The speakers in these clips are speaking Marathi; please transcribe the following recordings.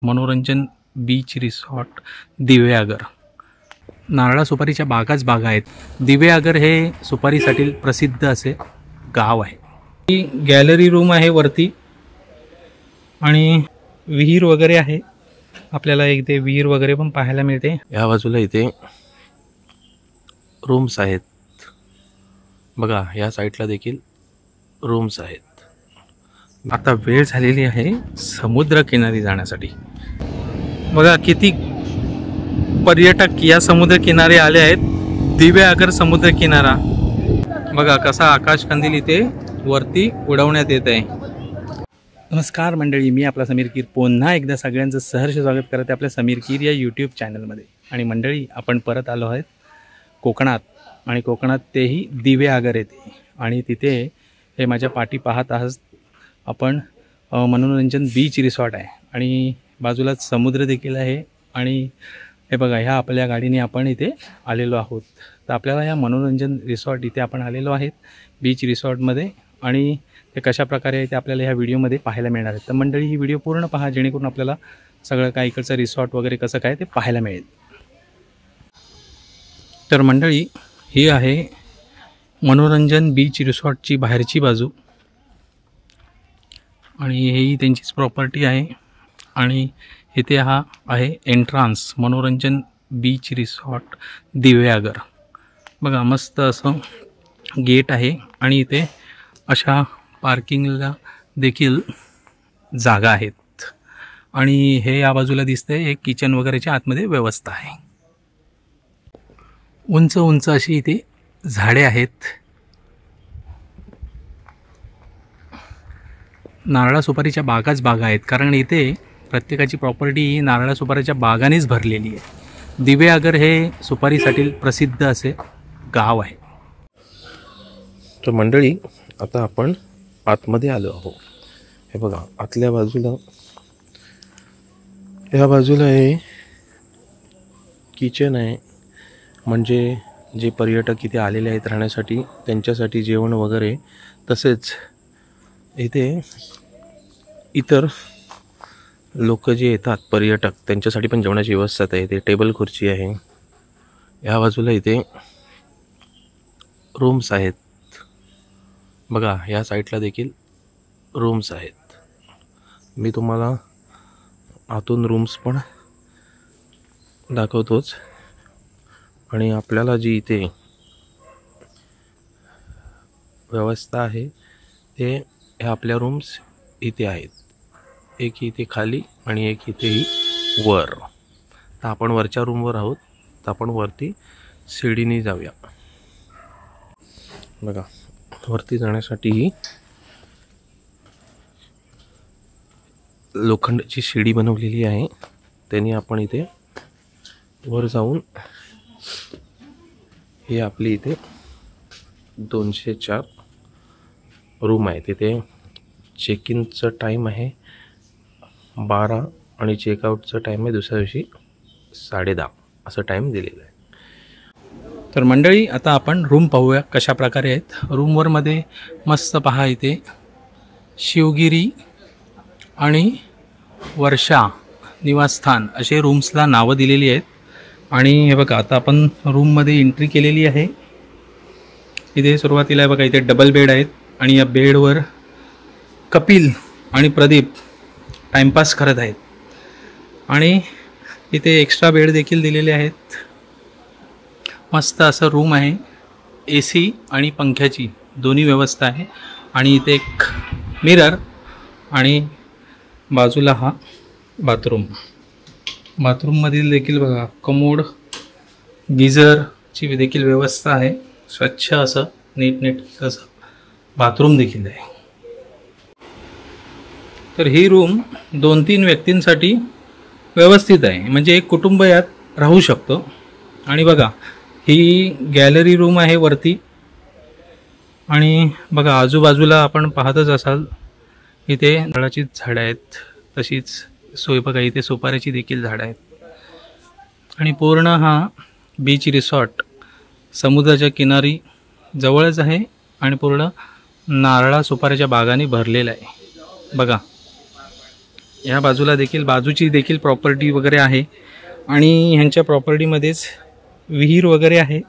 मनोरंजन बीच रिसॉर्ट दिवेआगर. नारळा सुपारीच्या बागाच बागा आहेत. दिवेआगर हे सुपारीसाठी प्रसिद्ध असे गाव आहे. ही गॅलरी रूम आहे वरती आणि विहीर वगैरे आहे. आपल्याला इथे विहीर वगैरे पण पाहायला मिळते. या बाजूला इथे रूम्स आहेत बघा. या साईडला देखील रूम्स आहेत. आता वेळ झालेली आहे समुद्र किनारी जाण्यासाठी. बघा किती पर्यटक या समुद्र किनारे आले आहेत. दिवेआगर समुद्र किनारा बघा कसा आकाश कंदील इथे वरती उडवण्यात येत आहे. नमस्कार मंडळी, मी आपला समीर कीर पुन्हा एकदा सगळ्यांचं सहर्ष स्वागत करते आपल्या समीर कीर या यूट्यूब चॅनलमध्ये. आणि मंडळी आपण परत आलो आहेत कोकणात, आणि कोकणात तेही दिवेआगर येते. आणि तिथे हे माझ्या पाठी पाहत आहात आपण मनोरंजन बीच रिसॉर्ट आहे आणि बाजूलाच समुद्र देखील आहे. आणि हे बघा ह्या आपल्या गाडीने आपण इथे आलेलो आहोत. तर आपल्याला या मनोरंजन रिसॉर्ट इथे आपण आलेलो आहेत बीच रिसॉर्टमध्ये, आणि ते कशा प्रकारे आहे ते आपल्याला ह्या व्हिडिओमध्ये पाहायला मिळणार आहे. तर मंडळी ही व्हिडिओ पूर्ण पहा जेणेकरून आपल्याला सगळं काय इकडचं रिसॉर्ट वगैरे कसं काय ते पाहायला मिळेल. तर मंडळी ही आहे मनोरंजन बीच रिसॉर्टची बाहेरची बाजू, आणि ही त्यांचीच प्रॉपर्टी आहे. आणि इथे हा आहे एंट्रान्स मनोरंजन बीच रिसॉर्ट दिवेआगर. बघा मस्त असं गेट आहे आणि इथे अशा पार्किंगला देखील जागा आहेत. आणि हे या बाजूला दिसतंय एक किचन वगैरेच्या आतमध्ये व्यवस्था आहे. उंच उंच अशी इथे झाडे आहेत. नारळा सुपारीच्या बागाच बागा आहेत, कारण इथे प्रत्येकाची प्रॉपर्टी ही नारळा सुपारीच्या बागानेच भरलेली आहे. दिवेआगर हे सुपारीसाठी प्रसिद्ध असे गाव आहे. तर मंडळी आता आपण आतमध्ये आलो आहोत. हे बघा आतल्या बाजूला या बाजूला हे किचन आहे, म्हणजे जे पर्यटक इथे आलेले आहेत राहण्यासाठी त्यांच्यासाठी जेवण वगैरे. तसेच इथे इतर लोक जे येतात पर्यटक त्यांच्यासाठी पण जेवणाची व्यवस्था आहे. इथे टेबल खुर्ची आहे. या बाजूला इथे रूम्स आहेत बघा. या साईडला देखील रूम्स आहेत. मी तुम्हाला आतून रूम्स पण दाखवतोच. आणि आपल्याला जी इथे व्यवस्था आहे ते ह्या आपल्या रूम्स इथे आहेत. एक इथे खाली आणि एक इथेही वर. तर आपण वरच्या रूमवर आहोत, तर आपण वरती शिडीने जाऊया. बघा वरती जाण्यासाठी लोखंडाची शिडी बनवलेली आहे. त्यांनी आपण इथे वर जाऊन ही आपली इथे 204 रूम आहे. तिथे चेक इनचं टाईम आहे 12 आणि चेकआउटचं टाईम आहे दुसऱ्या दिवशी 10:30 असं टाईम दिलेलं आहे. तर मंडळी आता आपण रूम पाहूया कशा प्रकारे आहेत. रूमवर मध्ये मस्त पहा इथे शिवगिरी आणि वर्षा निवासस्थान असे रूम्सला नावं दिलेली आहेत. आणि हे बघा आता आपण रूममध्ये एंट्री केलेली आहे. इथे सुरुवातीला बघा इथे डबल बेड आहेत आणि या बेडवर कपिल आणि प्रदीप टाइमपास करत आहेत. आणि इथे एक्स्ट्रा बेड देखील दिलेले आहेत. मस्त असं रूम आहे. AC आणि पंख्याची दोन्ही व्यवस्था आहे. आणि इथे एक मिरर आणि बाजूला हा बाथरूम. बाथरूममधील देखील बघा कमोड गिझरची देखील व्यवस्था आहे. स्वच्छ असं नीटनेट असं बाथरूम देखील आहे. तर ही रूम 2-3 व्यक्तींसाठी व्यवस्थित आहे, म्हणजे एक कुटुंब यात राहू शकतो. आणि बघा ही गॅलरी रूम आहे वरती. आणि बघा आजूबाजूला आपण पाहतच असाल इथे नारळाची झाडं आहेत. तशीच सोय बघा इथे सुपाऱ्याची देखील झाडं आहेत. आणि पूर्ण हा बीच रिसॉर्ट समुद्राच्या किनारी जवळच आहे आणि पूर्ण नारळा सुपाऱ्याच्या बागाने भरलेला आहे. बघा या बाजूला देखील बाजूची देखील प्रॉपर्टी वगैरे आहे आणि ह्यांच्या प्रॉपर्टीमध्येच विहीर वगैरे आहे.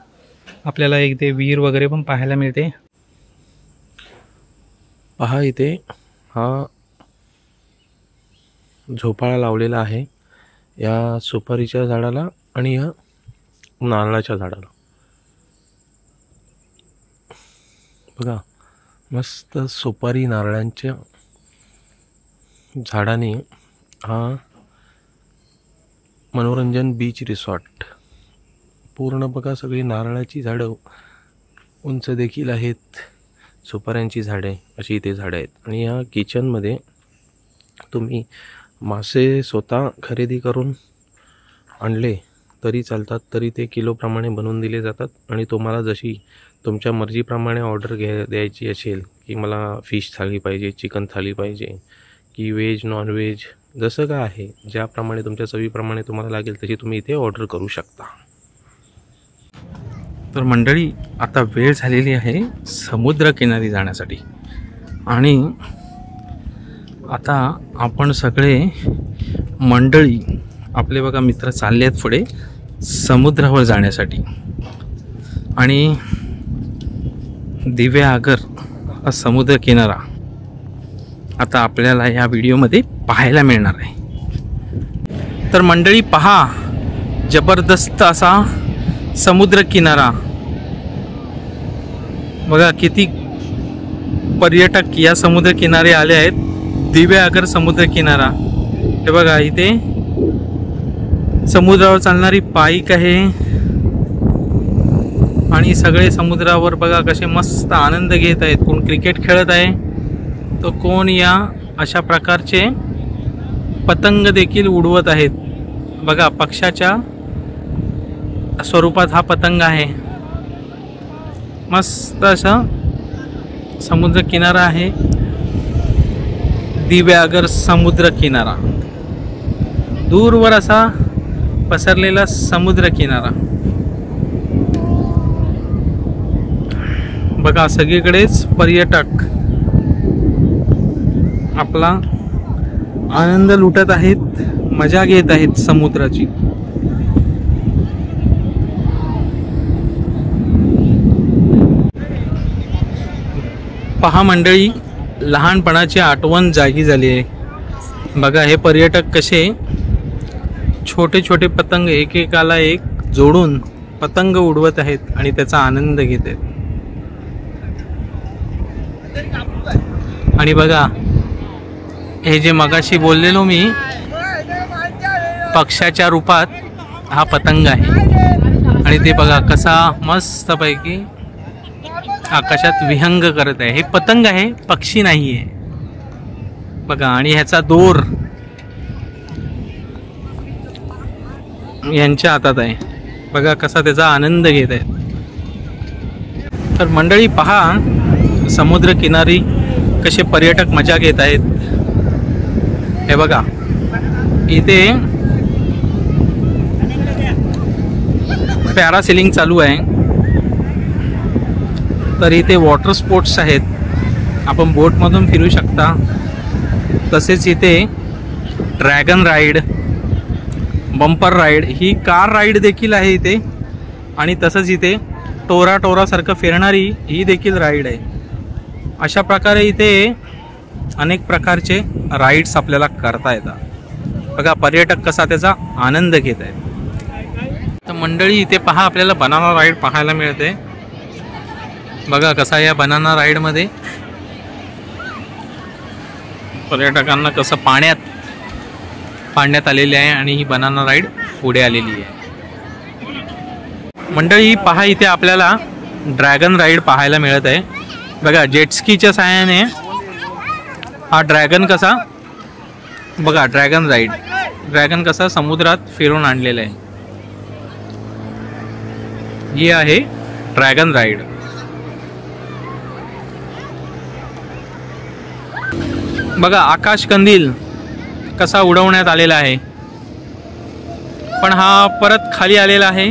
आपल्याला इथे विहीर वगैरे पण पाहायला मिळते. पहा इथे हा झोपाळा लावलेला आहे या सुपारीच्या झाडाला आणि या नारळाच्या झाडाला. बघा मस्त सुपारी नारळांच्या झाडाने हा मनोरंजन बीच रिसॉर्ट पूर्ण बघा. सगळी नारळाची झाडं उंच देखील आहेत, सुपाऱ्यांची झाडे अशी इथे झाडं आहेत. आणि या किचनमध्ये तुम्ही मासे स्वतः खरेदी करून आणले तरी चालतात, तरी ते किलोप्रमाणे बनवून दिले जातात. आणि तुम्हाला जशी तुमच्या मर्जीप्रमाणे ऑर्डर द्यायची असेल की मला फिश थाळी पाहिजे, चिकन थाळी पाहिजे की व्हेज नॉन व्हेज, जसं काय आहे ज्याप्रमाणे तुमच्या चवीप्रमाणे तुम्हाला लागेल तशी तुम्ही इथे ऑर्डर करू शकता. तर मंडळी आता वेळ झालेली आहे समुद्रकिनारी जाण्यासाठी आणि आता आपण सगळे मंडळी आपले बघा मित्र चालले आहेत पुढे समुद्रावर जाण्यासाठी. आणि दिव्यागर हा समुद्रकिनारा आता आपल्याला या व्हिडिओमध्ये पाहायला मिळणार आहे. तर मंडळी पहा, जबरदस्त असा समुद्रकिनारा बघा. किती पर्यटक या समुद्रकिनारे आले आहेत. दिव्यागर समुद्रकिनारा हे बघा. इथे समुद्रावर चालणारी बाईक आहे आणि सगळे समुद्रावर बघा कसे मस्त आनंद घेत आहेत. कोण क्रिकेट खेळत आहे तर कोण या अशा प्रकारचे पतंग देखील उडवत आहेत. बघा पक्षाच्या स्वरूपात हा पतंग आहे. मस्त असा समुद्रकिनारा आहे. दिव्यागर समुद्रकिनारा, दूरवर असा पसरलेला समुद्रकिनारा बघा. सगळीकडेच पर्यटक आपला आनंद लुटत आहेत, मजा घेत आहेत समुद्राची. पहा मंडळी, लहानपणाची आठवण जागी झाली आहे. बघा हे पर्यटक कसे छोटे छोटे पतंग एकेकाला एक जोडून पतंग उडवत आहेत आणि त्याचा आनंद घेत आहेत. आणि बघा हे जे मगाशी बोललेलो मी पक्षाच्या रूपात हा पतंग आहे आणि ते बघा कसा मस्तपैकी आकाशात विहंग करत आहे. हे पतंग आहे, पक्षी नाही आहे बघा. आणि ह्याचा दोर यांच्या हातात आहे बघा, कसा त्याचा आनंद घेत आहे. तर मंडळी पहा समुद्रकिनारी कसे पर्यटक मजा घेत आहेत. हे बघा इथे पॅरासेलिंग चालू आहे. तर इथे वॉटर स्पोर्ट्स आहेत, आपण बोटमधून फिरू शकता. तसेच इथे ड्रॅगन राईड, बंपर राईड, ही कार राईड देखील आहे इथे. आणि तसंच इथे टोरासारखं फिरणारी ही देखील राईड आहे. अशा प्रकारे इथे अनेक प्रकारचे राईड्स आपल्याला करता येतात बघा. पर्यटक कसा त्याचा आनंद घेत आहेत. तर मंडळी इथे पहा आपल्याला बनाना राईड पाहायला मिळते बघा. कसा या बनाना राईडमध्ये पर्यटकांना कसं पाण्यात आलेले आहे आणि ही बनाना राईड पुढे आलेली आहे. मंडळी पहा इथे आपल्याला ड्रॅगन राईड पाहायला मिळत आहे बघा. जेटस्कीच्या साहाय्याने हा ड्रॅगन कसा बघा, ड्रॅगन कसा समुद्रात फिरून आणलेला आहे. ही आहे ड्रॅगन राईड. बघा आकाश कंदील कसा उडवण्यात आलेला आहे, पण हा परत खाली आलेला आहे.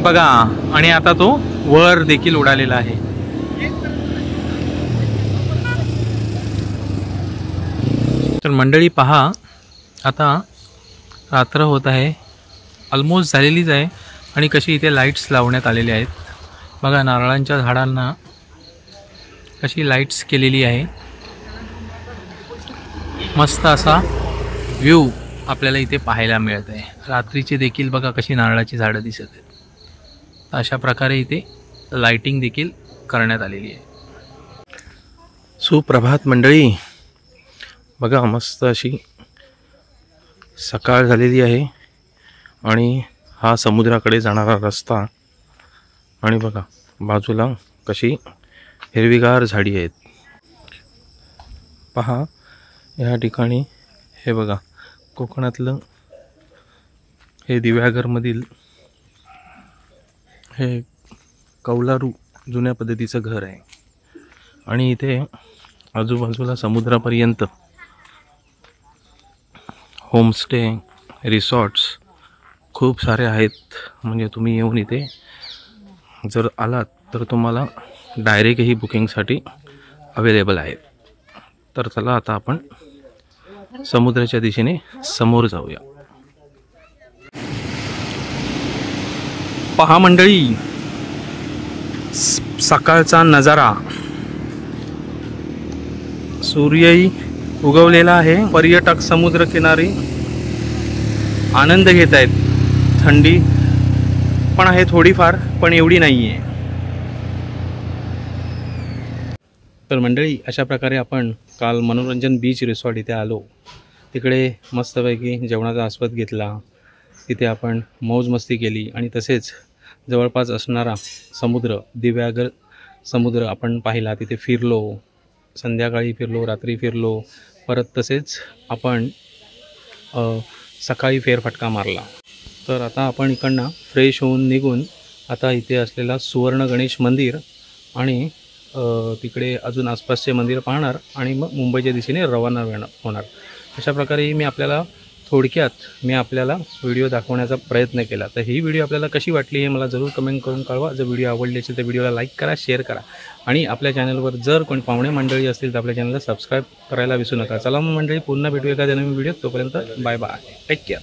बघा आणि आता तो वर देखील उडालेला आहे. तर मंडळी पहा, आता रात्र होत आहे, ऑलमोस्ट झालेलीच आहे आणि कशी इथे लाईट्स लावण्यात आलेले आहेत. बघा नारळांच्या झाडांना कशी लाईट्स केलेली आहे. मस्त असा व्ह्यू आपल्याला इथे पाहायला मिळत आहे. रात्रीचे देखील बघा कशी नारळाची झाडं दिसत आहेत. अशा प्रकारे इथे लाइटिंग देखील करण्यात आलेली आहे. सुप्रभात मंडळी. बघा मस्त अशी सकाळ झालेली आहे आणि हा समुद्राकडे जाणारा रस्ता आणि बघा बाजूला कशी हिरवीगार झाडी आहेत. पहा या ठिकाणी हे बघा कोकणातलं हे दिव्यागरमधील हे कौलारू जुन्या पद्धतीचं घर आहे आणि इथे आजूबाजूला समुद्रापर्यंत होमस्टे रिसॉर्ट्स खूप सारे आहेत. म्हणजे तुम्ही येऊन इथे जर आलात तर तुम्हाला डायरेक्टही बुकिंगसाठी अवेलेबल आहेत. तर चला आता आपण समुद्राच्या दिशेने समोर जाऊया. पहा मंडळी, सकाळचा नजारा, सूर्यही उगवलेला आहे. पर्यटक समुद्रकिनारी आनंद घेत आहेत. थंडी पण आहे थोडीफार, पण एवढी नाही आहे. तर मंडळी अशा प्रकारे आपण काल मनोरंजन बीच रिसॉर्ट इथे आलो. तिकडे मस्तपैकी जेवणाचा आस्वाद घेतला. तिथे आपण मौज मस्ती केली आणि तसेच जवळपास असणारा समुद्र, दिव्यागर समुद्र आपण पाहिला. तिथे फिरलो, संध्याकाळी फिरलो, रात्री फिरलो, परत तसेच आपण सकाळी फेरफटका मारला. तर आता आपण इकडनं फ्रेश होऊन निघून आता इथे असलेला सुवर्ण गणेश मंदिर आणि तिकडे अजून आसपासचे मंदिर पाहणार आणि मग मुंबईच्या दिशेने रवाना होणार. अशा प्रकारे मी आपल्याला व्हिडिओ दाखवण्याचा प्रयत्न केला. तर ही व्हिडिओ आपल्याला कशी वाटली हे मला जरूर कमेंट करून कळवा. जर व्हिडिओ आवडली असेल तर व्हिडिओला लाईक करा, शेअर करा आणि आपल्या चॅनलवर जर कोणी पाहुणे मंडळी असतील तर आपल्या चॅनलला सबस्क्राईब करायला विसरू नका. चला मग मंडळी, पुन्हा भेटू एखाद्या नवीन व्हिडिओ. तोपर्यंत बाय बाय, टेक केअर.